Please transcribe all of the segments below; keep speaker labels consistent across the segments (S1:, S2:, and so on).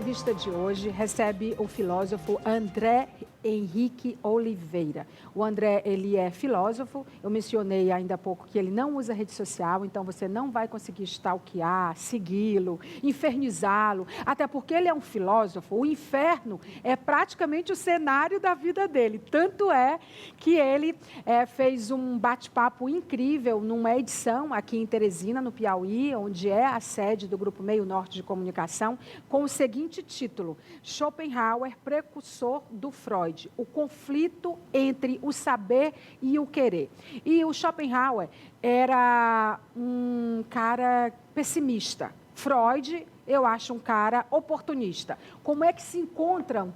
S1: entrevista de hoje recebe o filósofo André Henrique Oliveira. O André, ele é filósofo, eu mencionei ainda há pouco que ele não usa rede social, então você não vai conseguir stalkear, segui-lo, infernizá-lo, até porque ele é um filósofo, o inferno é praticamente o cenário da vida dele, tanto é que ele fez um bate-papo incrível numa edição aqui em Teresina, no Piauí, onde é a sede do Grupo Meio Norte de Comunicação, com o seguinte título: Schopenhauer, precursor do Freud. O conflito entre o saber e o querer. E o Schopenhauer era um cara pessimista. Freud, eu acho um cara oportunista. Como é que se encontram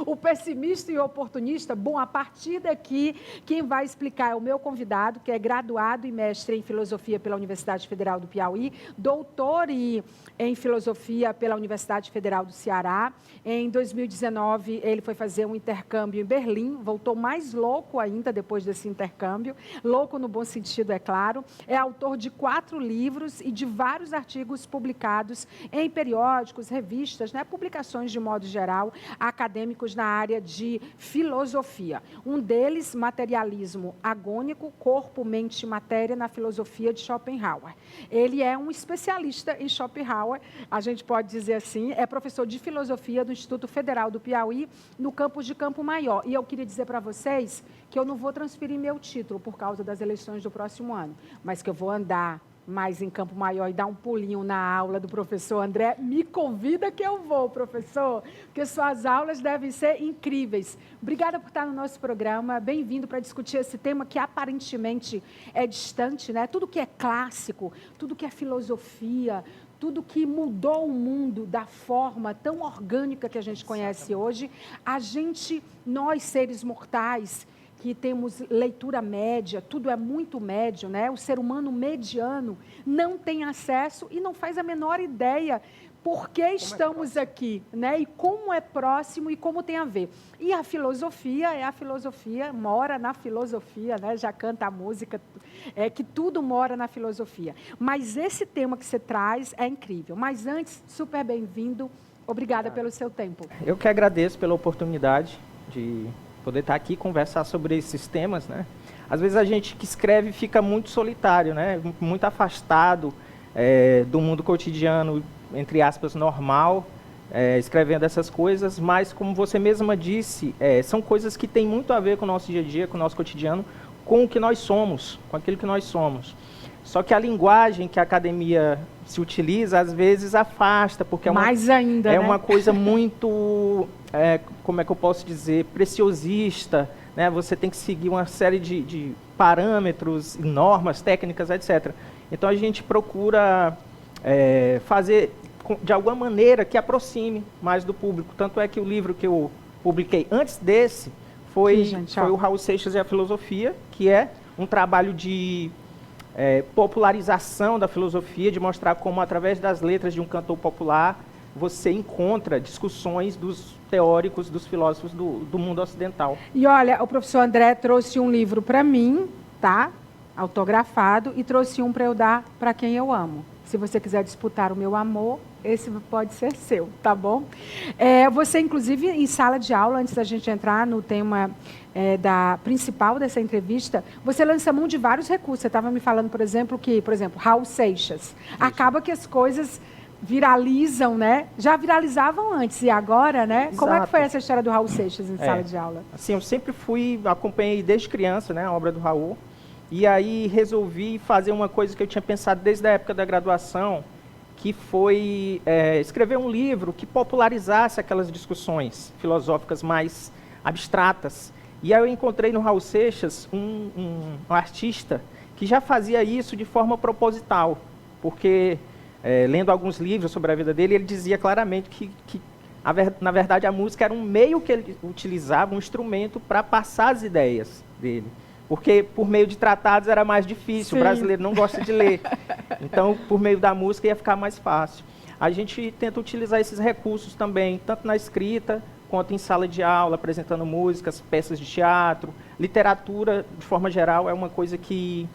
S1: o pessimista e o oportunista? Bom, a partir daqui, quem vai explicar é o meu convidado, que é graduado e mestre em filosofia pela Universidade Federal do Piauí, doutor em filosofia pela Universidade Federal do Ceará. Em 2019, ele foi fazer um intercâmbio em Berlim, voltou mais louco ainda depois desse intercâmbio, louco no bom sentido, é claro. É autor de 4 livros e de vários artigos publicados em periódicos, revistas, publicações de modo geral, acadêmicos na área de filosofia. Um deles, Materialismo Agônico, Corpo, Mente e Matéria na Filosofia de Schopenhauer. Ele é um especialista em Schopenhauer, a gente pode dizer assim, é professor de filosofia do Instituto Federal do Piauí, no campus de Campo Maior. E eu queria dizer para vocês que eu não vou transferir meu título por causa das eleições do próximo ano, mas que eu vou andar mais em Campo Maior e dar um pulinho na aula do professor André. Me convida que eu vou, professor, porque suas aulas devem ser incríveis. Obrigada por estar no nosso programa, bem-vindo para discutir esse tema que aparentemente é distante, Tudo que é clássico, tudo que é filosofia, tudo que mudou o mundo da forma tão orgânica que a gente conhece hoje, nós seres mortais, que temos leitura média, tudo é muito médio, O ser humano mediano não tem acesso e não faz a menor ideia por que estamos aqui, E como é próximo e como tem a ver. E a filosofia mora na filosofia, Já canta a música, que tudo mora na filosofia. Mas esse tema que você traz é incrível. Mas antes, super bem-vindo, obrigada pelo seu tempo.
S2: Eu que agradeço pela oportunidade de poder estar aqui e conversar sobre esses temas, Às vezes a gente que escreve fica muito solitário, Muito afastado do mundo cotidiano, entre aspas, normal, escrevendo essas coisas, mas, como você mesma disse, são coisas que têm muito a ver com o nosso dia a dia, com o nosso cotidiano, com o que nós somos, com aquilo que nós somos. Só que a linguagem que a academia se utiliza, às vezes, afasta, porque é uma coisa muito, como é que eu posso dizer, preciosista, Você tem que seguir uma série de parâmetros, normas, técnicas, etc. Então, a gente procura fazer, de alguma maneira, que aproxime mais do público. Tanto é que o livro que eu publiquei antes desse foi o Raul Seixas e a Filosofia, que é um trabalho de popularização da filosofia, de mostrar como, através das letras de um cantor popular, você encontra discussões dos teóricos, dos filósofos do mundo ocidental.
S1: E olha, o professor André trouxe um livro para mim, autografado, e trouxe um para eu dar para quem eu amo. Se você quiser disputar o meu amor, esse pode ser seu, tá bom? Você, inclusive, em sala de aula, antes da gente entrar no tema principal dessa entrevista, você lança mão de vários recursos. Você estava me falando, por exemplo, Raul Seixas. Isso. Acaba que as coisas viralizam, Já viralizavam antes, e agora,
S2: Exato.
S1: Como é que foi essa história do Raul Seixas em sala de aula?
S2: Assim, eu sempre acompanhei desde criança, a obra do Raul. E aí resolvi fazer uma coisa que eu tinha pensado desde a época da graduação, que foi escrever um livro que popularizasse aquelas discussões filosóficas mais abstratas. E aí eu encontrei no Raul Seixas um artista que já fazia isso de forma proposital, porque, lendo alguns livros sobre a vida dele, ele dizia claramente que na verdade, a música era um meio que ele utilizava, um instrumento para passar as ideias dele. Porque por meio de tratados era mais difícil, Sim. O brasileiro não gosta de ler. Então, por meio da música ia ficar mais fácil. A gente tenta utilizar esses recursos também, tanto na escrita, quanto em sala de aula, apresentando músicas, peças de teatro. Literatura, de forma geral, é uma coisa que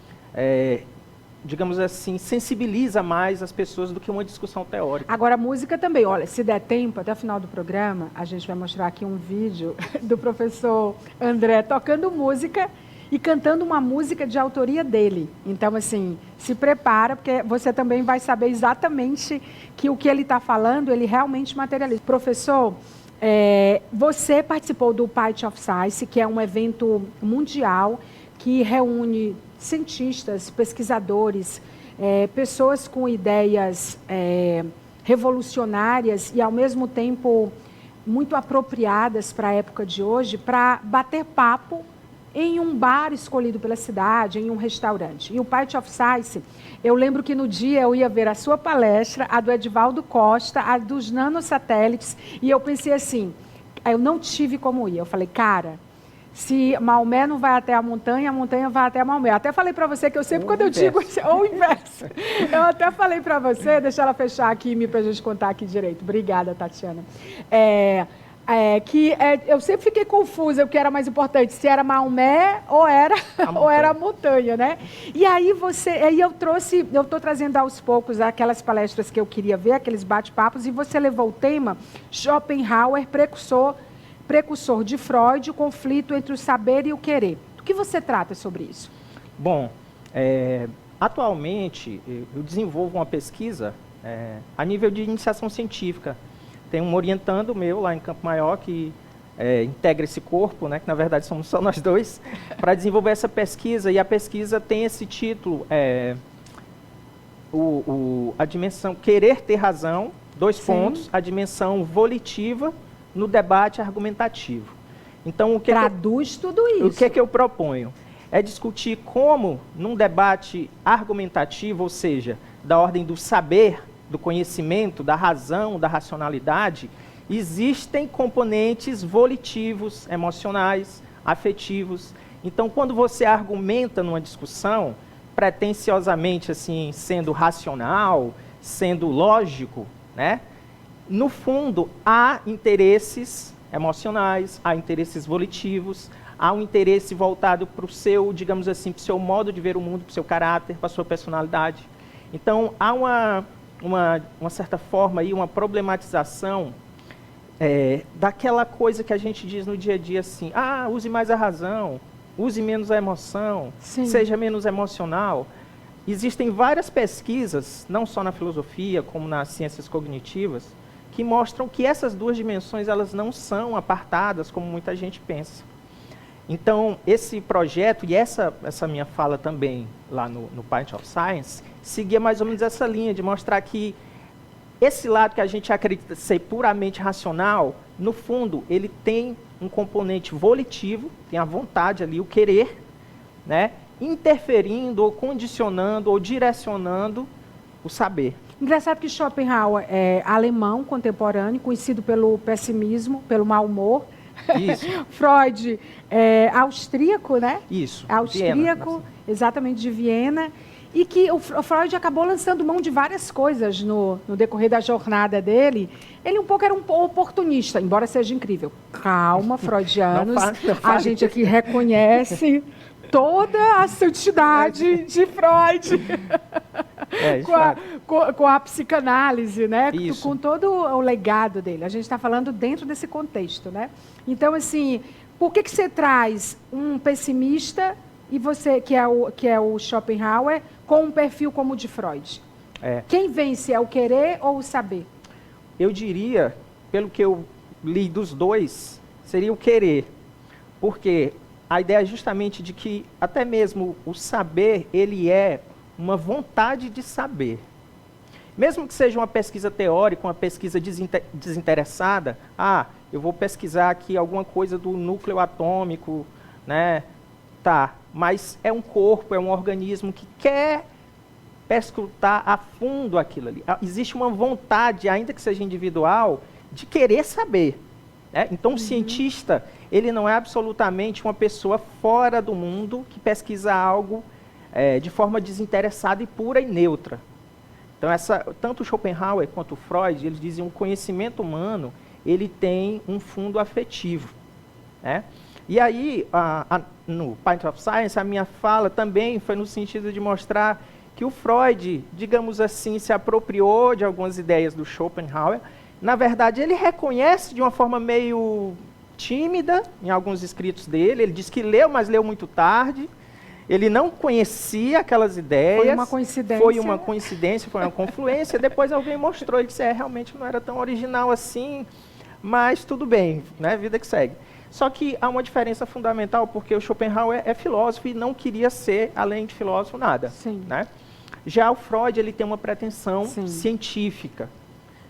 S2: digamos assim, sensibiliza mais as pessoas do que uma discussão teórica.
S1: Agora, a música também. Olha, se der tempo, até o final do programa, a gente vai mostrar aqui um vídeo do professor André tocando música e cantando uma música de autoria dele. Então, assim, se prepara, porque você também vai saber exatamente que o que ele está falando, ele realmente materializa. Professor, você participou do Pint of Science, que é um evento mundial que reúne cientistas, pesquisadores, pessoas com ideias revolucionárias e, ao mesmo tempo, muito apropriadas para a época de hoje, para bater papo em um bar escolhido pela cidade, em um restaurante. E o Pint of Science, eu lembro que no dia eu ia ver a sua palestra, a do Edivaldo Costa, a dos nanosatélites, e eu pensei assim, eu não tive como ir. Eu falei, cara, se Maomé não vai até a montanha vai até Maomé. Até falei para você que eu sempre, quando eu digo, ou o inverso. Eu até falei para você, deixa ela fechar aqui para a gente contar aqui direito. Obrigada, Tatiana. Eu sempre fiquei confusa o que era mais importante, se era Maomé ou era a montanha, né? E aí eu estou trazendo aos poucos aquelas palestras que eu queria ver, aqueles bate-papos, e você levou o tema Schopenhauer, precursor de Freud, o conflito entre o saber e o querer. O que você trata sobre isso?
S2: Bom, atualmente eu desenvolvo uma pesquisa a nível de iniciação científica. Tem um orientando meu lá em Campo Maior que integra esse corpo, né, que na verdade somos só nós dois, para desenvolver essa pesquisa. E a pesquisa tem esse título, a dimensão querer ter razão, pontos, a dimensão volitiva no debate argumentativo. Então,
S1: traduz tudo isso.
S2: O que eu proponho? É discutir como, num debate argumentativo, ou seja, da ordem do saber, do conhecimento, da razão, da racionalidade, existem componentes volitivos, emocionais, afetivos. Então, quando você argumenta numa discussão, pretensiosamente assim, sendo racional, sendo lógico, né? No fundo, há interesses emocionais, há interesses volitivos, há um interesse voltado para o seu, digamos assim, para o seu modo de ver o mundo, para o seu caráter, para a sua personalidade. Então, há uma certa forma, aí, uma problematização daquela coisa que a gente diz no dia a dia assim, use mais a razão, use menos a emoção,
S1: Sim.
S2: Seja menos emocional. Existem várias pesquisas, não só na filosofia, como nas ciências cognitivas, que mostram que essas duas dimensões elas não são apartadas como muita gente pensa. Então, esse projeto e essa minha fala também lá no Pint of Science seguia mais ou menos essa linha de mostrar que esse lado que a gente acredita ser puramente racional, no fundo, ele tem um componente volitivo, tem a vontade ali, o querer, né, interferindo ou condicionando ou direcionando o saber.
S1: Engraçado que Schopenhauer é alemão contemporâneo, conhecido pelo pessimismo, pelo mau humor.
S2: Isso.
S1: Freud é austríaco, né?
S2: Isso.
S1: Austríaco,
S2: Viena,
S1: exatamente, de Viena. E que o Freud acabou lançando mão de várias coisas no decorrer da jornada dele. Ele um pouco era um oportunista, embora seja incrível. Calma, freudianos. Não fale. A gente aqui reconhece toda a santidade de Freud. Com a psicanálise, né?
S2: Isso.
S1: Com todo o legado dele. A gente está falando dentro desse contexto, né? Então, assim, por que você traz um pessimista e você, que é o Schopenhauer, com um perfil como o de Freud? Quem vence, é o querer ou o saber?
S2: Eu diria, pelo que eu li dos dois, seria o querer. Porque a ideia é justamente de que até mesmo o saber, ele é uma vontade de saber. Mesmo que seja uma pesquisa teórica, uma pesquisa desinteressada, eu vou pesquisar aqui alguma coisa do núcleo atômico, né? Tá, mas é um corpo, é um organismo que quer perscrutar a fundo aquilo ali. Existe uma vontade, ainda que seja individual, de querer saber, né? Então, o cientista, ele não é absolutamente uma pessoa fora do mundo que pesquisa algo de forma desinteressada e pura e neutra. Então, tanto Schopenhauer quanto Freud, eles dizem que o conhecimento humano, ele tem um fundo afetivo, né? E aí, no Pint of Science, a minha fala também foi no sentido de mostrar que o Freud, digamos assim, se apropriou de algumas ideias do Schopenhauer. Na verdade, ele reconhece de uma forma meio tímida em alguns escritos dele. Ele diz que leu, mas leu muito tarde. Ele não conhecia aquelas ideias.
S1: Foi uma coincidência.
S2: Foi uma coincidência, foi uma confluência. Depois alguém mostrou, ele disse, realmente não era tão original assim, mas tudo bem, né? Vida que segue. Só que há uma diferença fundamental, porque o Schopenhauer é filósofo e não queria ser, além de filósofo, nada.
S1: Sim.
S2: Né? Já o Freud, ele tem uma pretensão
S1: Sim.
S2: científica.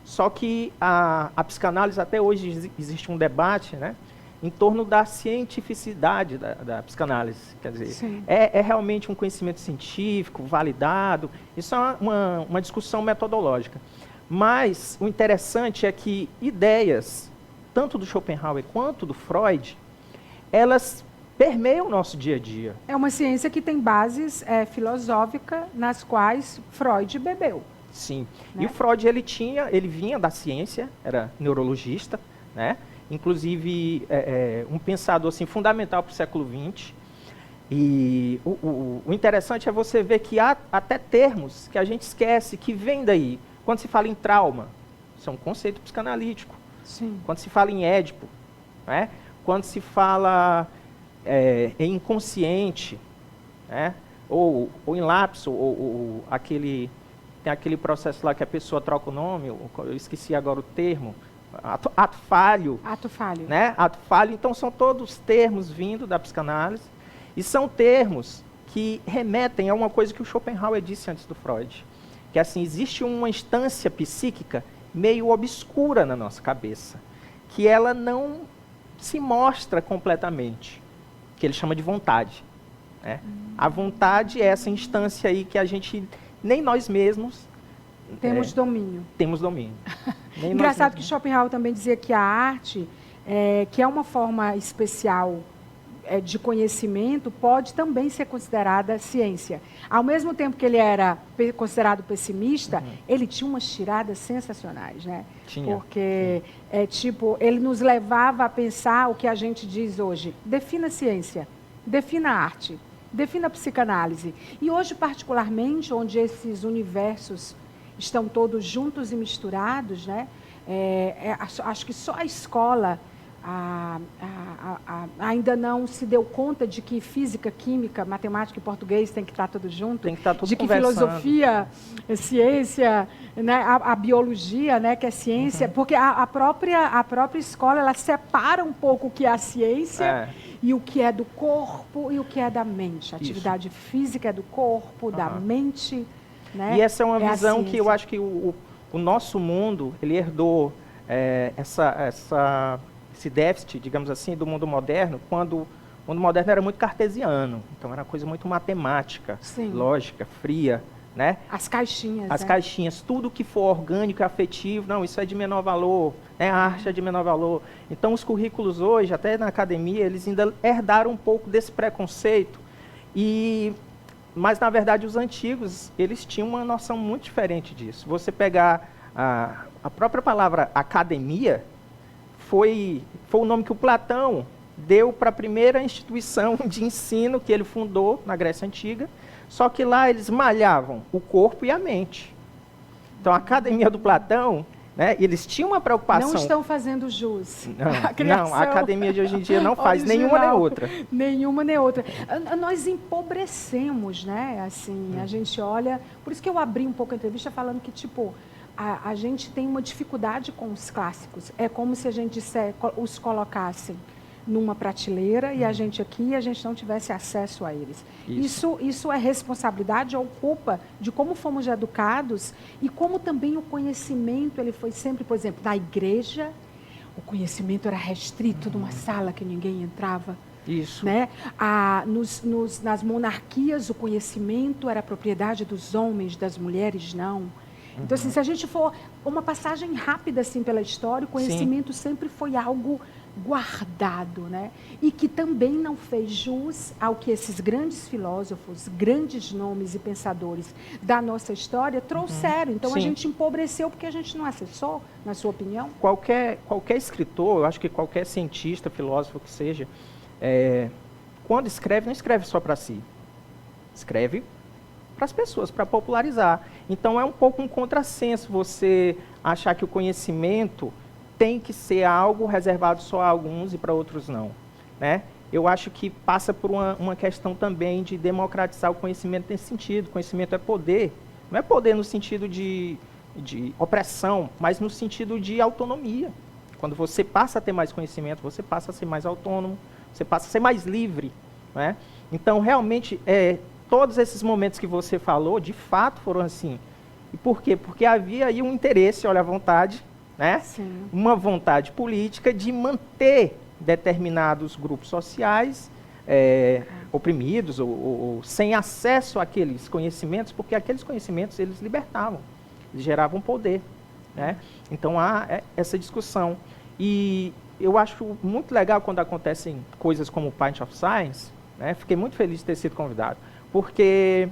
S2: Só que a psicanálise, até hoje existe um debate, né, em torno da cientificidade da psicanálise. Quer dizer, é realmente um conhecimento científico, validado. Isso é uma discussão metodológica. Mas o interessante é que ideias, tanto do Schopenhauer quanto do Freud, elas permeiam o nosso dia a dia.
S1: É uma ciência que tem bases filosóficas nas quais Freud bebeu.
S2: Sim.
S1: Né?
S2: E o Freud, ele vinha da ciência, era neurologista, né? Inclusive um pensador assim, fundamental para o século XX. E o interessante é você ver que há até termos que a gente esquece, que vêm daí. Quando se fala em trauma, isso é um conceito psicanalítico.
S1: Sim.
S2: Quando se fala em Édipo, né? Quando se fala em inconsciente, né? ou em lapso, ou tem aquele processo lá que a pessoa troca o nome, eu esqueci agora o termo, ato falho.
S1: Ato falho.
S2: Né? Ato falho, então são todos termos vindo da psicanálise, e são termos que remetem a uma coisa que o Schopenhauer disse antes do Freud, que assim, existe uma instância psíquica meio obscura na nossa cabeça, que ela não se mostra completamente, que ele chama de vontade. Né? A vontade é essa instância aí que a gente, nem nós mesmos
S1: temos domínio.
S2: Temos domínio.
S1: Engraçado que Schopenhauer também dizia que a arte, que é uma forma especial de conhecimento, pode também ser considerada ciência. Ao mesmo tempo que ele era considerado pessimista, ele tinha umas tiradas sensacionais, né?
S2: Tinha.
S1: Porque, ele nos levava a pensar o que a gente diz hoje. Defina a ciência, defina a arte, defina a psicanálise. E hoje, particularmente, onde esses universos estão todos juntos e misturados, né? Acho que só a escola ainda não se deu conta de que física, química, matemática e português tem que estar tudo junto.
S2: Tem que estar tudo
S1: de que
S2: conversando.
S1: Filosofia, ciência, né? a biologia, né? Que é ciência, porque a própria escola ela separa um pouco o que é a ciência e o que é do corpo e o que é da mente. A atividade física é do corpo, da mente. Né?
S2: E essa é uma visão que eu acho que o nosso mundo, ele herdou esse déficit, digamos assim, do mundo moderno, quando o mundo moderno era muito cartesiano. Então, era uma coisa muito matemática, lógica, fria. Né?
S1: As caixinhas.
S2: As caixinhas, tudo que for orgânico e afetivo, não, isso é de menor valor, né? A arte é de menor valor. Então, os currículos hoje, até na academia, eles ainda herdaram um pouco desse preconceito. Mas, na verdade, os antigos, eles tinham uma noção muito diferente disso. Você pegar a própria palavra academia, foi o nome que o Platão deu para a primeira instituição de ensino que ele fundou na Grécia Antiga, só que lá eles malhavam o corpo e a mente. Então, a academia do Platão, né, eles tinham uma preocupação...
S1: Não estão fazendo jus.
S2: Não, a academia de hoje em dia não faz nenhuma nem outra.
S1: Nenhuma nem outra. Nós empobrecemos, né? Assim, a gente olha... Por isso que eu abri um pouco a entrevista falando que, tipo, a gente tem uma dificuldade com os clássicos. É como se a gente os colocasse numa prateleira e a gente aqui, a gente não tivesse acesso a eles. Isso é responsabilidade ou culpa de como fomos educados e como também o conhecimento, ele foi sempre, por exemplo, na igreja, o conhecimento era restrito numa sala que ninguém entrava.
S2: Isso.
S1: Né? Nas monarquias, o conhecimento era propriedade dos homens, das mulheres não. Então, assim, se a gente for uma passagem rápida assim, pela história, o conhecimento sempre foi algo guardado, né? E que também não fez jus ao que esses grandes filósofos, grandes nomes e pensadores da nossa história trouxeram. Então, a gente empobreceu porque a gente não acessou, na sua opinião?
S2: Qualquer escritor, eu acho que qualquer cientista, filósofo que seja, quando escreve, não escreve só para si. Escreve para as pessoas, para popularizar. Então, é um pouco um contrassenso você achar que o conhecimento tem que ser algo reservado só a alguns e para outros não, né? Eu acho que passa por uma questão também de democratizar o conhecimento nesse sentido. Conhecimento é poder, não é poder no sentido de opressão, mas no sentido de autonomia. Quando você passa a ter mais conhecimento, você passa a ser mais autônomo, você passa a ser mais livre, né? Então, realmente, todos esses momentos que você falou, de fato, foram assim. E por quê? Porque havia aí um interesse, olha, a vontade, né?
S1: Sim.
S2: Uma vontade política de manter determinados grupos sociais oprimidos ou sem acesso àqueles conhecimentos, porque aqueles conhecimentos eles libertavam, eles geravam poder, né? Então há essa discussão. E eu acho muito legal quando acontecem coisas como o Pint of Science, né? Fiquei muito feliz de ter sido convidado, porque...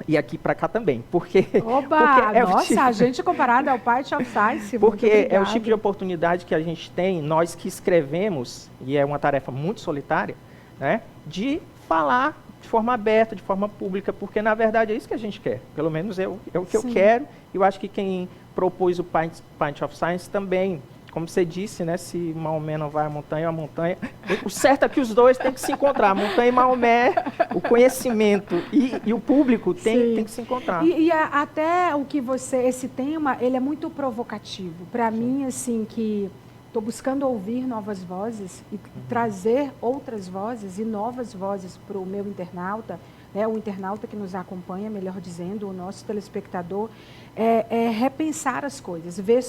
S2: E aqui para cá também, porque...
S1: Oba!
S2: porque
S1: Nossa, a gente comparado ao Pint of Science,
S2: porque é o tipo de oportunidade que a gente tem, nós que escrevemos, e é uma tarefa muito solitária, né, de falar de forma aberta, de forma pública, porque na verdade é isso que a gente quer, pelo menos é o que eu quero, e eu acho que quem propôs o Pint of Science também, como você disse, né, se Maomé não vai à montanha, a montanha... O certo é que os dois têm que se encontrar, Montanha e Maomé, o conhecimento e o público tem que se encontrar.
S1: E até o que esse tema, ele é muito provocativo. Para mim, assim, que estou buscando ouvir novas vozes e trazer outras vozes e novas vozes para o meu internauta, né, o internauta que nos acompanha, melhor dizendo, o nosso telespectador, repensar as coisas, ver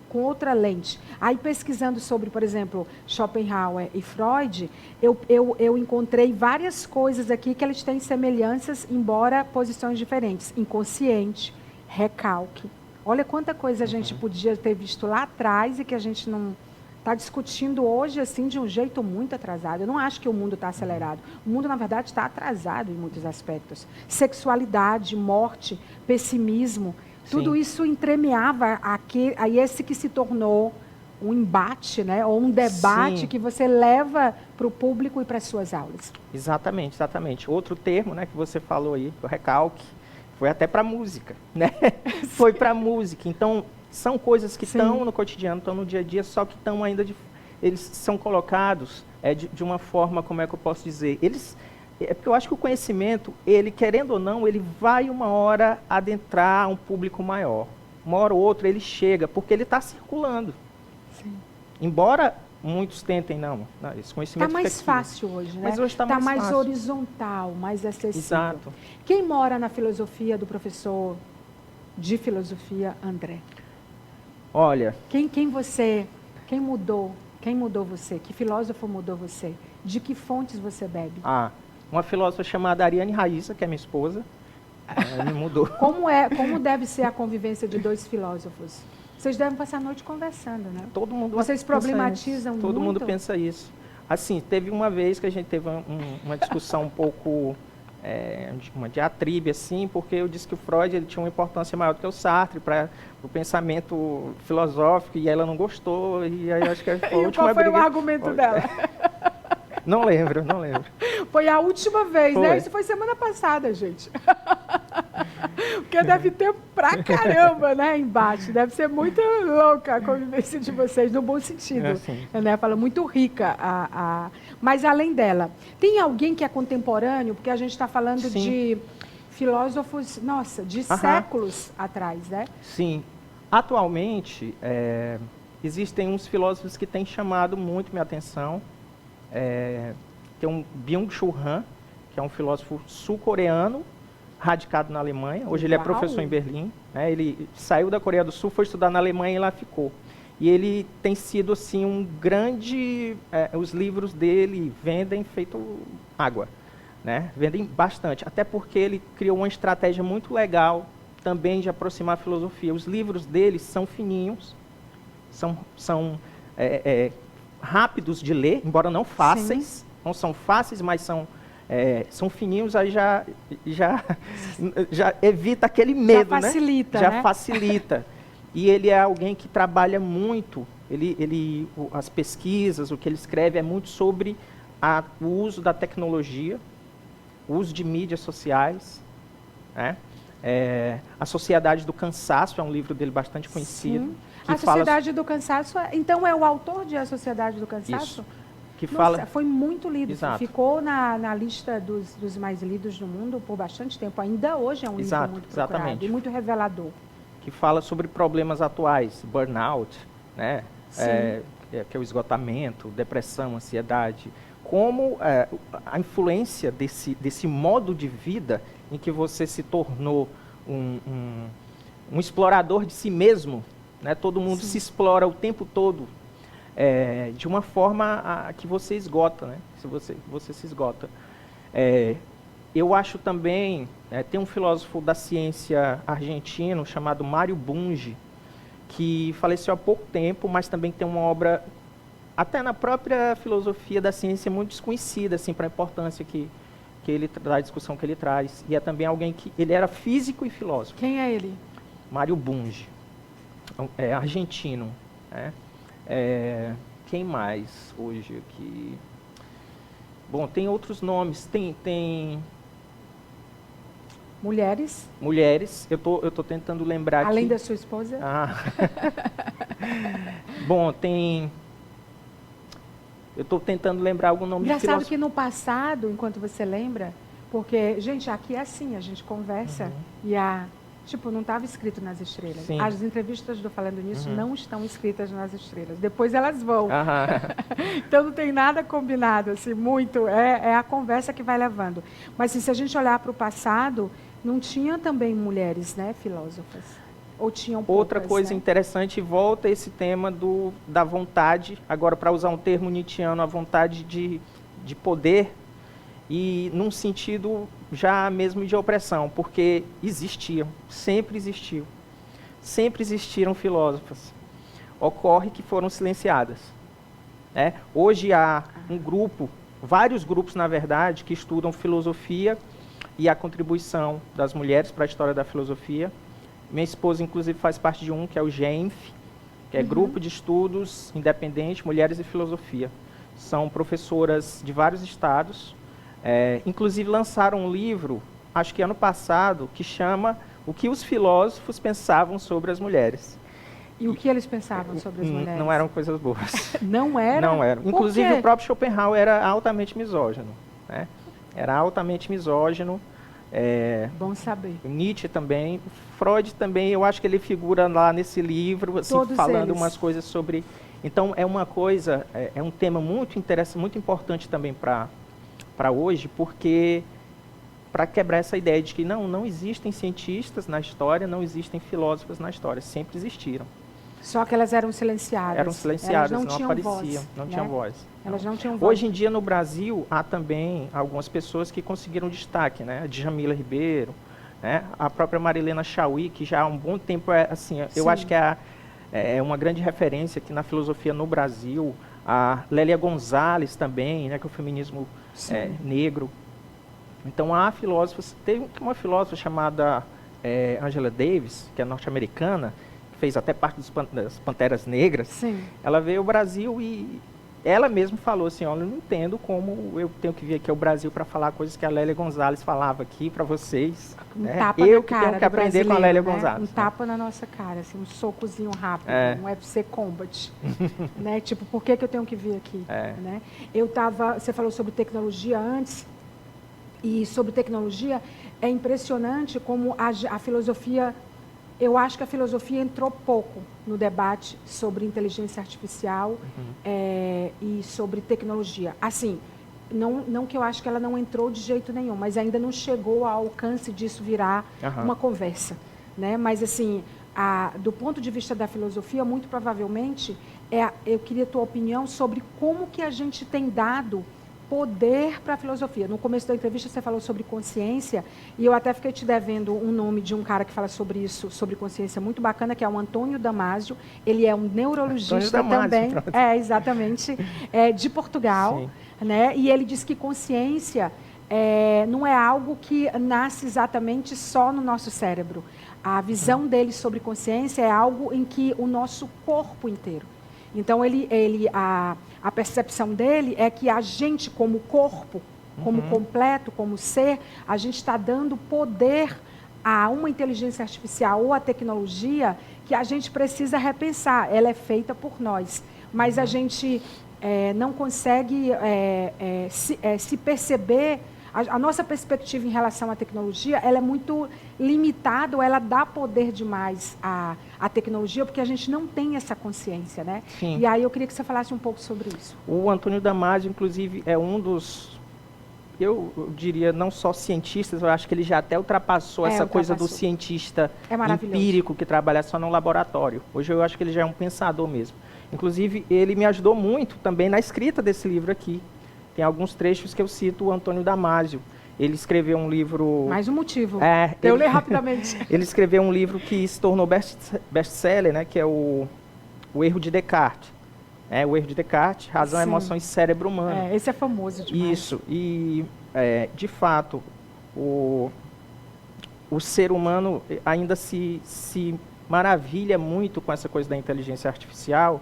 S1: com outra lente. Aí, pesquisando sobre, por exemplo, Schopenhauer e Freud, eu encontrei várias coisas aqui que eles têm semelhanças, embora posições diferentes. Inconsciente, recalque. Olha quanta coisa a gente podia ter visto lá atrás e que a gente não está discutindo hoje, assim, de um jeito muito atrasado. Eu não acho que o mundo está acelerado. O mundo, na verdade, está atrasado em muitos aspectos. Sexualidade, morte, pessimismo... Tudo isso entremeava a esse que se tornou um embate, né, ou um debate que você leva para o público e para as suas aulas.
S2: Exatamente, exatamente. Outro termo, né, que você falou aí, o recalque, foi até para a música, né? Foi para a música. Então, são coisas que estão no cotidiano, estão no dia a dia, só que estão ainda eles são colocados de uma forma, como é que eu posso dizer? Porque eu acho que o conhecimento, ele, querendo ou não, ele vai uma hora adentrar um público maior. Uma hora ou outra ele chega, porque ele está circulando. Sim. Embora muitos tentem, não esse conhecimento
S1: está mais fácil hoje, né?
S2: Mas hoje está
S1: mais
S2: fácil.
S1: Horizontal, mais acessível.
S2: Exato.
S1: Quem mora na filosofia do professor de filosofia, André?
S2: Olha...
S1: Quem mudou você? Que filósofo mudou você? De que fontes você bebe?
S2: Uma filósofa chamada Ariane Raíssa, que é minha esposa, me mudou.
S1: Como deve ser a convivência de dois filósofos? Vocês devem passar a noite conversando, né?
S2: Todo mundo
S1: Vocês problematizam muito?
S2: Todo mundo pensa isso. Assim, teve uma vez que a gente teve uma discussão um pouco, uma diatribe, assim, porque eu disse que o Freud ele tinha uma importância maior do que o Sartre para o pensamento filosófico, e ela não gostou, e aí acho que foi a última briga.
S1: Qual foi o argumento dela?
S2: Não lembro.
S1: Foi a última vez, né? Isso foi semana passada, gente. Porque deve ter pra caramba, né, embate. Deve ser muito louca a convivência de vocês, no bom sentido. Né? Fala muito rica. Mas além dela, tem alguém que é contemporâneo? Porque a gente está falando de filósofos, de séculos atrás, né?
S2: Sim. Atualmente, existem uns filósofos que têm chamado muito minha atenção. Tem um Byung-Chul Han, que é um filósofo sul-coreano, radicado na Alemanha. Hoje ele é professor em Berlim, né? Ele saiu da Coreia do Sul, foi estudar na Alemanha e lá ficou. E ele tem sido assim um grande... os livros dele vendem feito água, né? Vendem bastante, até porque ele criou uma estratégia muito legal também de aproximar a filosofia. Os livros dele são fininhos, são rápidos de ler, embora não fáceis. Não são fáceis, mas são fininhos, aí já evita aquele medo,
S1: já facilita,
S2: né?
S1: Já
S2: facilita. E ele é alguém que trabalha muito, as pesquisas, o que ele escreve é muito sobre o uso da tecnologia, o uso de mídias sociais, né? A Sociedade do Cansaço é um livro dele bastante conhecido.
S1: Sim.
S2: Que
S1: A Sociedade do Cansaço, então é o autor de A Sociedade do Cansaço?
S2: Isso. Que
S1: Nossa,
S2: fala...
S1: foi muito lido.
S2: Exato.
S1: Ficou na lista dos mais lidos do mundo por bastante tempo. Ainda hoje é um livro muito procurado
S2: exatamente.
S1: e muito revelador.
S2: Que fala sobre problemas atuais, burnout, né? Que é o esgotamento, depressão, ansiedade. Como a influência desse modo de vida em que você se tornou um explorador de si mesmo, né? Todo mundo se explora o tempo todo, de uma forma que você esgota, né? Você se esgota. Eu acho também, tem um filósofo da ciência argentino chamado Mário Bunge, que faleceu há pouco tempo, mas também tem uma obra, até na própria filosofia da ciência, muito desconhecida assim, para a importância da discussão que ele traz. E é também alguém que... Ele era físico e filósofo.
S1: Quem é ele?
S2: Mário Bunge. É argentino. Né? Quem mais hoje aqui? Bom, tem outros nomes. Tem
S1: mulheres.
S2: Mulheres. Eu tô tentando lembrar
S1: Além
S2: aqui.
S1: da sua esposa?
S2: Bom, eu estou tentando lembrar algum nome de filósofo.
S1: Engraçado que no passado, enquanto você lembra, porque, gente, aqui é assim, a gente conversa e não estava escrito nas estrelas.
S2: Sim.
S1: As entrevistas do Falando Nisso não estão escritas nas estrelas. Depois elas vão. Então não tem nada combinado, assim, muito. É a conversa que vai levando. Mas se a gente olhar para o passado, não tinha também mulheres, né, filósofas? Ou tinham poucas,
S2: outra coisa interessante, volta esse tema da vontade, agora para usar um termo nietzschiano, a vontade de poder, e num sentido já mesmo de opressão, porque sempre existiram filósofas. Ocorre que foram silenciadas. Né? Hoje há vários grupos, na verdade, que estudam filosofia e a contribuição das mulheres para a história da filosofia. Minha esposa, inclusive, faz parte de que é o GENF, que é Grupo de Estudos Independente, Mulheres e Filosofia. São professoras de vários estados. Inclusive, lançaram um livro, acho que ano passado, que chama O que os filósofos pensavam sobre as mulheres.
S1: E o que eles pensavam sobre as mulheres?
S2: Não eram coisas boas.
S1: Não eram?
S2: Não eram. Inclusive, o próprio Schopenhauer era altamente misógino. Né? Era altamente misógino.
S1: Bom saber.
S2: Nietzsche também, Freud também, eu acho que ele figura lá nesse livro, assim, falando umas coisas sobre... Então, é uma coisa, é um tema muito interessante, muito importante também para hoje, porque para quebrar essa ideia de que não existem cientistas na história, não existem filósofos na história, sempre existiram.
S1: Só que elas eram silenciadas.
S2: Eram silenciadas,
S1: elas
S2: não apareciam, não tinham voz.
S1: Elas não tinham voz.
S2: Hoje em dia, no Brasil, há também algumas pessoas que conseguiram destaque, né? A Djamila Ribeiro, né? A própria Marilena Chaui, que já há um bom tempo eu acho que é uma grande referência aqui na filosofia no Brasil. A Lélia Gonzalez também, né? Que é o feminismo negro. Então, há filósofos. Teve uma filósofa chamada Angela Davis, que é norte-americana, fez até parte das Panteras Negras.
S1: Sim.
S2: Ela veio ao Brasil e ela mesma falou assim, olha, eu não entendo como eu tenho que vir aqui ao Brasil para falar coisas que a Lélia Gonzalez falava aqui para vocês.
S1: Tapa
S2: eu
S1: na
S2: que
S1: cara
S2: tenho que aprender com a Lélia Gonzalez.
S1: Um tapa na nossa cara, assim, um socozinho rápido, um UFC Combat. Né? Tipo, por que eu tenho que vir aqui? Né? Você falou sobre tecnologia antes, e sobre tecnologia é impressionante como a filosofia... Eu acho que a filosofia entrou pouco no debate sobre inteligência artificial e sobre tecnologia. Assim, não que eu acho que ela não entrou de jeito nenhum, mas ainda não chegou ao alcance disso virar uma conversa. Né? Mas, assim, do ponto de vista da filosofia, muito provavelmente, eu queria a tua opinião sobre como que a gente tem dado poder para a filosofia. No começo da entrevista você falou sobre consciência e eu até fiquei te devendo um nome de um cara que fala sobre isso, sobre consciência, muito bacana, que é o Antônio Damasio. Ele é um neurologista também, exatamente, de Portugal, né? E ele diz que consciência não é algo que nasce exatamente só no nosso cérebro. A visão dele sobre consciência é algo em que o nosso corpo inteiro. Então, a percepção dele é que a gente, como corpo, como completo, como ser, a gente está dando poder a uma inteligência artificial ou a tecnologia que a gente precisa repensar. Ela é feita por nós, mas a gente não consegue se perceber. A nossa perspectiva em relação à tecnologia, ela é muito limitada, ou ela dá poder demais à tecnologia, porque a gente não tem essa consciência, né?
S2: Sim.
S1: E aí eu queria que você falasse um pouco sobre isso.
S2: O Antônio Damasio, inclusive, é um dos, eu diria, não só cientistas, eu acho que ele já até ultrapassou essa coisa do cientista empírico que trabalha só no laboratório. Hoje eu acho que ele já é um pensador mesmo. Inclusive, ele me ajudou muito também na escrita desse livro aqui. Tem alguns trechos que eu cito o Antônio Damasio. Ele escreveu um livro...
S1: Mais um motivo. Eu leio rapidamente.
S2: Ele escreveu um livro que se tornou best-seller, né, que é o Erro de Descartes. O Erro de Descartes, Razão,
S1: Sim.
S2: Emoções e Cérebro Humano.
S1: Esse é famoso demais.
S2: Isso. E, de fato, o ser humano ainda se maravilha muito com essa coisa da inteligência artificial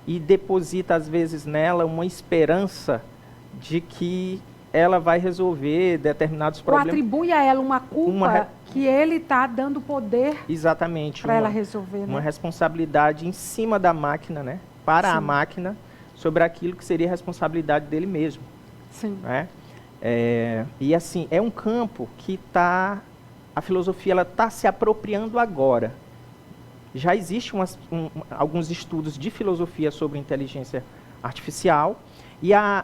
S2: e deposita, às vezes, nela uma esperança de que ela vai resolver determinados problemas.
S1: Ou atribui a ela uma culpa que ele está dando poder para ela resolver.
S2: Uma responsabilidade em cima da máquina, né? Para
S1: Sim.
S2: a máquina, sobre aquilo que seria a responsabilidade dele mesmo.
S1: Sim.
S2: Né? E assim, é um campo que a filosofia está se apropriando agora. Já existem alguns estudos de filosofia sobre inteligência artificial e a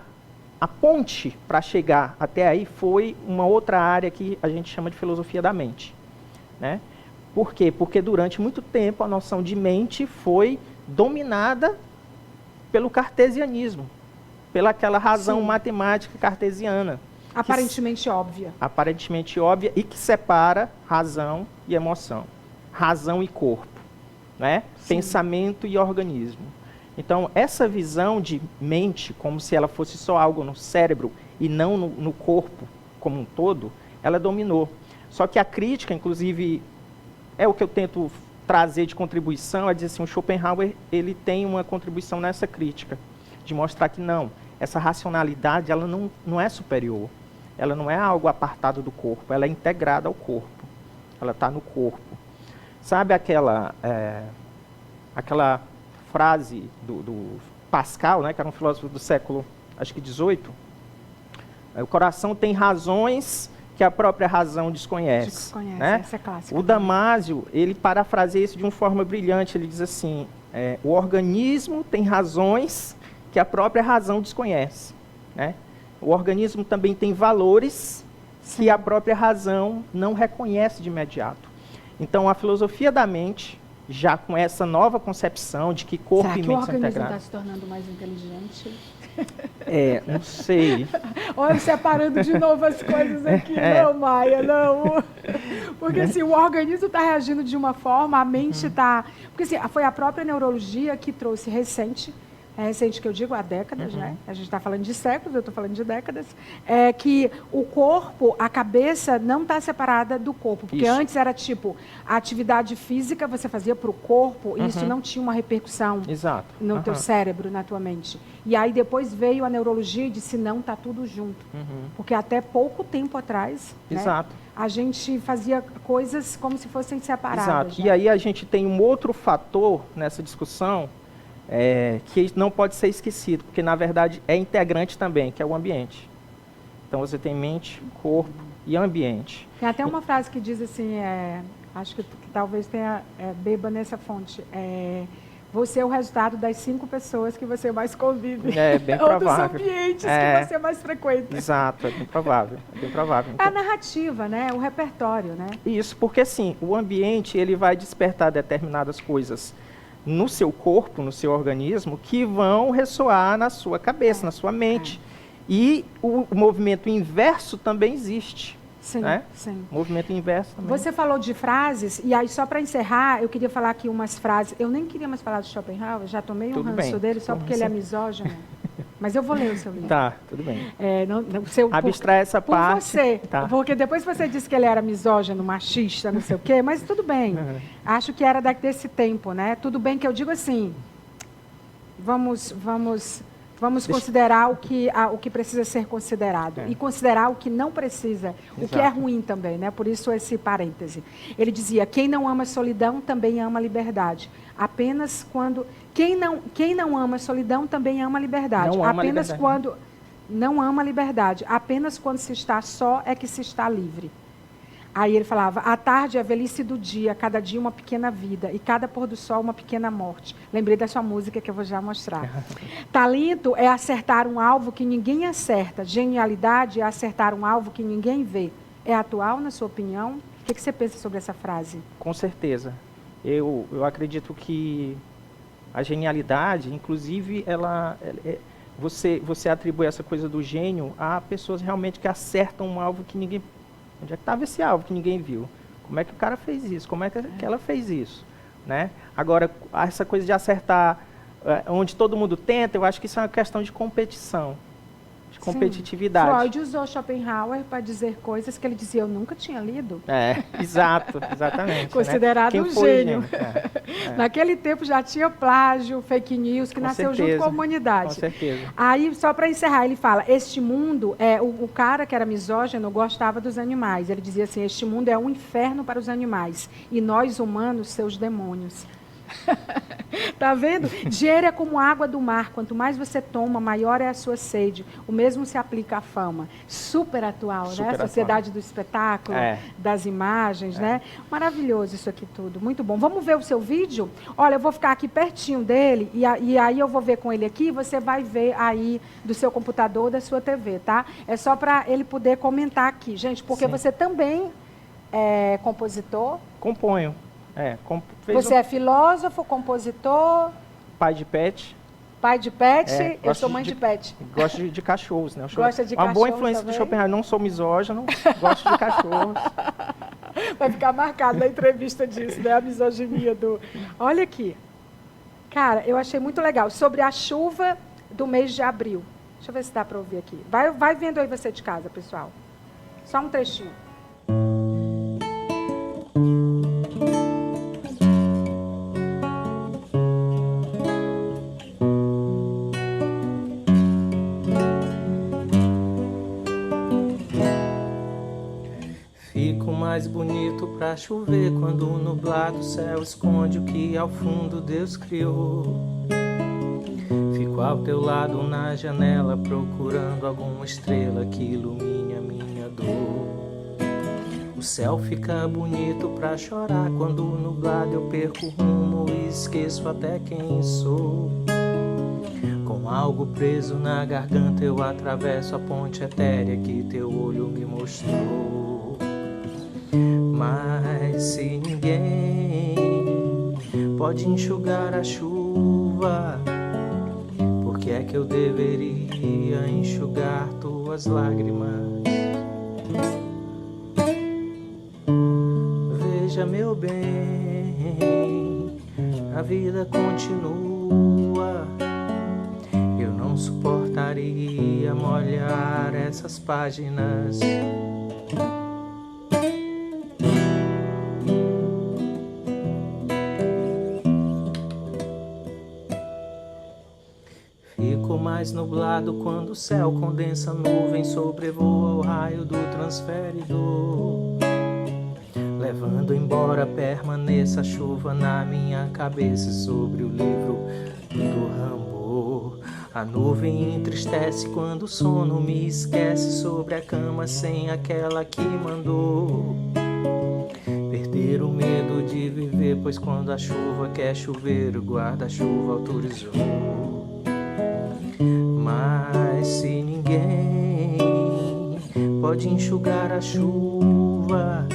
S2: ponte para chegar até aí foi uma outra área que a gente chama de filosofia da mente. Né? Por quê? Porque durante muito tempo a noção de mente foi dominada pelo cartesianismo, pela aquela razão matemática cartesiana.
S1: Aparentemente óbvia.
S2: Aparentemente óbvia e que separa razão e emoção, razão e corpo, né? Pensamento e organismo. Então, essa visão de mente, como se ela fosse só algo no cérebro e não no corpo como um todo, ela dominou. Só que a crítica, inclusive, é o que eu tento trazer de contribuição, é dizer assim, o Schopenhauer ele tem uma contribuição nessa crítica, de mostrar que não, essa racionalidade ela não é superior, ela não é algo apartado do corpo, ela é integrada ao corpo, ela está no corpo. Sabe aquela frase do Pascal, né, que era um filósofo do século, acho que 18, o coração tem razões que a própria razão desconhece. Né?
S1: Essa é clássica.
S2: O Damasio, ele parafraseia isso de uma forma brilhante, ele diz assim, o organismo tem razões que a própria razão desconhece. Né? O organismo também tem valores que a própria razão não reconhece de imediato. Então, a filosofia da mente, já com essa nova concepção de que corpo e mente são integrados.
S1: Será que o organismo está se tornando mais inteligente?
S2: Não sei.
S1: Olha, separando de novo as coisas aqui. Não, Maia, não. Porque assim, o organismo está reagindo de uma forma, a mente está... Porque assim, foi a própria neurologia que trouxe recente que eu digo há décadas, né? A gente está falando de séculos, eu estou falando de décadas, que o corpo, a cabeça não está separada do corpo, porque antes era tipo, a atividade física você fazia para o corpo e isso não tinha uma repercussão no teu cérebro, na tua mente. E aí depois veio a neurologia e disse, não, está tudo junto. Porque até pouco tempo atrás, né, a gente fazia coisas como se fossem separadas.
S2: Exato. E aí a gente tem um outro fator nessa discussão, que não pode ser esquecido, porque na verdade é integrante também, que é o ambiente. Então você tem mente, corpo e ambiente.
S1: Tem até uma frase que diz assim, acho que talvez tenha, beba nessa fonte, você é o resultado das 5 pessoas que você mais convive.
S2: Bem provável.
S1: Ou dos ambientes que você mais frequenta.
S2: Exato, é bem provável. Então,
S1: a narrativa, né? O repertório, né?
S2: Isso, porque assim, o ambiente ele vai despertar determinadas coisas no seu corpo, no seu organismo, que vão ressoar na sua cabeça, na sua mente. E o movimento inverso também existe.
S1: Sim,
S2: né?
S1: sim.
S2: Movimento inverso também.
S1: Você falou de frases, e aí só para encerrar, eu queria falar aqui umas frases. Eu nem queria mais falar do Schopenhauer, já tomei um ranço dele só porque ele é misógino. Mas eu vou ler o seu livro.
S2: Tá, tudo bem.
S1: Abstrai
S2: essa parte.
S1: Por você, porque depois você disse que ele era misógino, machista, não sei o quê, mas tudo bem. Acho que era desse tempo, né? Tudo bem que eu digo assim, vamos Vamos considerar o que precisa ser considerado e considerar o que não precisa, o que é ruim também, né? Por isso esse parêntese. Ele dizia: quem não ama a solidão também ama a liberdade. Apenas quando quem não ama a solidão também ama a liberdade.
S2: Não ama
S1: apenas
S2: a liberdade.
S1: Quando não ama a liberdade. Apenas quando se está só é que se está livre. Aí ele falava: a tarde é a velhice do dia, cada dia uma pequena vida, e cada pôr do sol uma pequena morte. Lembrei da sua música que eu vou já mostrar. Talento é acertar um alvo que ninguém acerta. Genialidade é acertar um alvo que ninguém vê. É atual, na sua opinião? O que você pensa sobre essa frase?
S2: Com certeza. Eu acredito que a genialidade, inclusive, você atribui essa coisa do gênio a pessoas realmente que acertam um alvo que ninguém... Onde é que estava esse alvo que ninguém viu? Como é que o cara fez isso? Como é que ela fez isso? Né? Agora, essa coisa de acertar onde todo mundo tenta, eu acho que isso é uma questão de competição, de competitividade.
S1: Freud usou Schopenhauer para dizer coisas que ele dizia: eu nunca tinha lido.
S2: Exato, exatamente.
S1: Considerado
S2: né?
S1: um gênio. Naquele tempo já tinha plágio, fake news, que nasceu junto com a humanidade.
S2: Com certeza.
S1: Aí, só para encerrar, ele fala: este mundo, o cara que era misógino gostava dos animais. Ele dizia assim: este mundo é um inferno para os animais, e nós humanos, seus demônios. Tá vendo? Dinheiro é como água do mar. Quanto mais você toma, maior é a sua sede. O mesmo se aplica à fama. Super atual, né? A sociedade do espetáculo, das imagens, né? Maravilhoso isso aqui tudo. Muito bom. Vamos ver o seu vídeo? Olha, eu vou ficar aqui pertinho dele e aí eu vou ver com ele aqui e você vai ver aí do seu computador, da sua TV, tá? É só para ele poder comentar aqui. Gente, porque você também é compositor?
S2: Componho.
S1: Você é filósofo, compositor?
S2: Pai de pet.
S1: Pai de pet? Eu sou mãe de pet.
S2: Gosto de cachorros, né?
S1: Gosta de cachorros.
S2: Uma boa influência do Schopenhauer. Não sou misógino, gosto de cachorros.
S1: Vai ficar marcado na entrevista disso, né? A misoginia do... Olha aqui. Cara, eu achei muito legal. Sobre a chuva do mês de abril. Deixa eu ver se dá para ouvir aqui. Vai vendo aí você de casa, pessoal. Só um trechinho.
S2: Mais bonito pra chover quando o nublado céu esconde o que ao fundo Deus criou. Fico ao teu lado na janela procurando alguma estrela que ilumine a minha dor. O céu fica bonito pra chorar quando o nublado eu perco o rumo e esqueço até quem sou. Com algo preso na garganta eu atravesso a ponte etérea que teu olho me mostrou. Mas se ninguém pode enxugar a chuva, por que é que eu deveria enxugar tuas lágrimas? Veja, meu bem, a vida continua. Eu não suportaria molhar essas páginas. Mais nublado quando o céu condensa nuvem, sobrevoa o raio do transferidor, levando embora permaneça a chuva na minha cabeça sobre o livro do Rambo. A nuvem entristece quando o sono me esquece sobre a cama sem aquela que mandou. Perder o medo de viver, pois quando a chuva quer chover, o guarda-chuva autorizou. Mas se ninguém pode enxugar a chuva,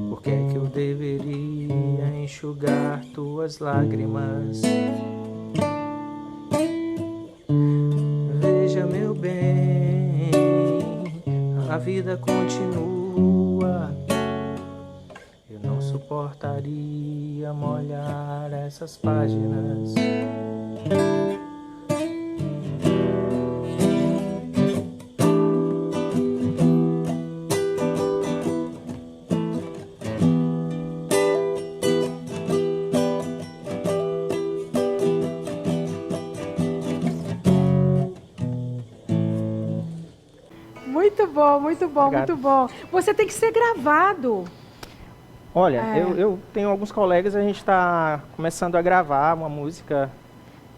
S2: por que é que eu deveria enxugar tuas lágrimas? Veja, meu bem, a vida continua. Eu não suportaria molhar essas páginas.
S1: Muito bom, muito bom,
S2: Obrigado.
S1: muito bom. Você tem que ser gravado.
S2: Olha, eu tenho alguns colegas, a gente está começando a gravar uma música,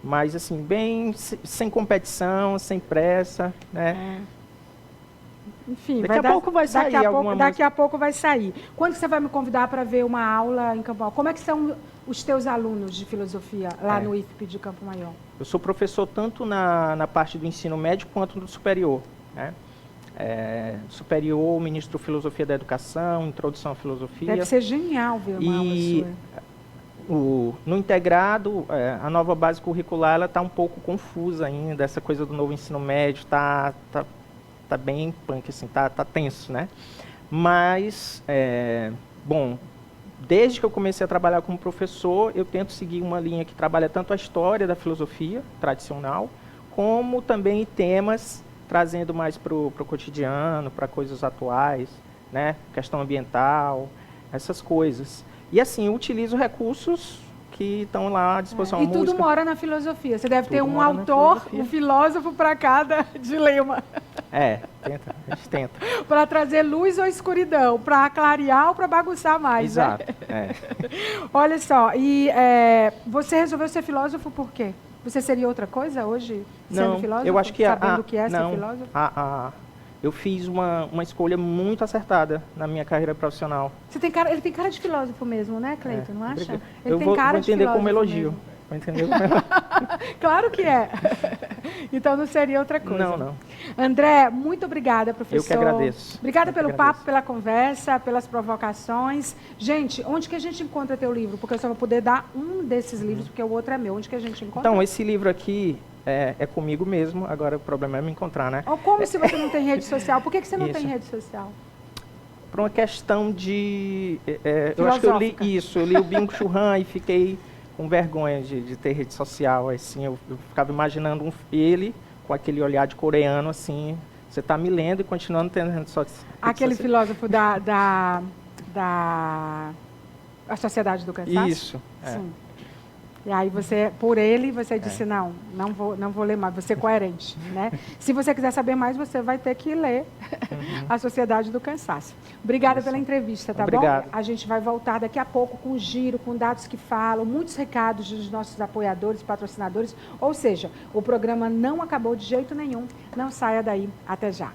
S2: mas assim, bem sem competição, sem pressa, né?
S1: Enfim,
S2: Daqui a pouco vai sair alguma música.
S1: Daqui a pouco vai sair. Quando você vai me convidar para ver uma aula em Campo Maior? Como é que são os teus alunos de filosofia lá no IFP de Campo Maior?
S2: Eu sou professor tanto na parte do ensino médio quanto no superior, né? Superior, ministro de Filosofia da Educação, Introdução à Filosofia.
S1: Deve ser genial ver uma aula sua.
S2: No integrado, a nova base curricular ela está um pouco confusa ainda, essa coisa do novo ensino médio tá bem punk, assim, tá tenso, né? Mas, bom, desde que eu comecei a trabalhar como professor, eu tento seguir uma linha que trabalha tanto a história da filosofia tradicional, como também temas trazendo mais para o cotidiano, para coisas atuais, né? Questão ambiental, essas coisas. E assim, eu utilizo recursos que estão lá à disposição.
S1: E tudo mora na filosofia. Você deve ter um
S2: mora na
S1: autor,
S2: filosofia.
S1: um filósofo para cada dilema.
S2: A gente tenta.
S1: Para trazer luz ou escuridão, para clarear ou para bagunçar mais.
S2: Exato.
S1: Né? Olha só, e você resolveu ser filósofo por quê? Você seria outra coisa hoje, sendo filósofo?
S2: Eu acho que
S1: sabendo o que é ser filósofo?
S2: Eu fiz uma escolha muito acertada na minha carreira profissional.
S1: Ele tem cara de filósofo mesmo, né, Cleiton? Não acha? Ele
S2: eu
S1: tem
S2: vou
S1: cara de
S2: entender
S1: filósofo
S2: como elogio.
S1: mesmo.
S2: Vou entender como elogio.
S1: Claro que é. Então não seria outra coisa.
S2: Não.
S1: André, muito obrigada, professor.
S2: Eu que agradeço.
S1: Obrigada pelo papo, pela conversa, pelas provocações. Gente, onde que a gente encontra teu livro? Porque eu só vou poder dar um desses livros, porque o outro é meu. Onde que a gente encontra?
S2: Então, esse livro aqui é comigo mesmo. Agora o problema é me encontrar, né?
S1: Ou como se você não tem rede social? Por que você não tem rede social?
S2: Por uma questão de... eu acho que eu li isso. Eu li o Byung-Chul Han e fiquei com vergonha de ter rede social. Assim, eu ficava imaginando ele com aquele olhar de coreano, assim... Você está me lendo e continuando tendo rede social.
S1: Aquele filósofo da A Sociedade do Cansaço?
S2: Isso.
S1: Sim. E aí por ele, você disse, não vou ler mais, vou ser coerente, né? Se você quiser saber mais, você vai ter que ler A Sociedade do Cansaço. Obrigada pela entrevista, tá
S2: Obrigado.
S1: bom? A gente vai voltar daqui a pouco com o giro, com dados que falam, muitos recados dos nossos apoiadores, patrocinadores, ou seja, o programa não acabou de jeito nenhum. Não saia daí. Até já.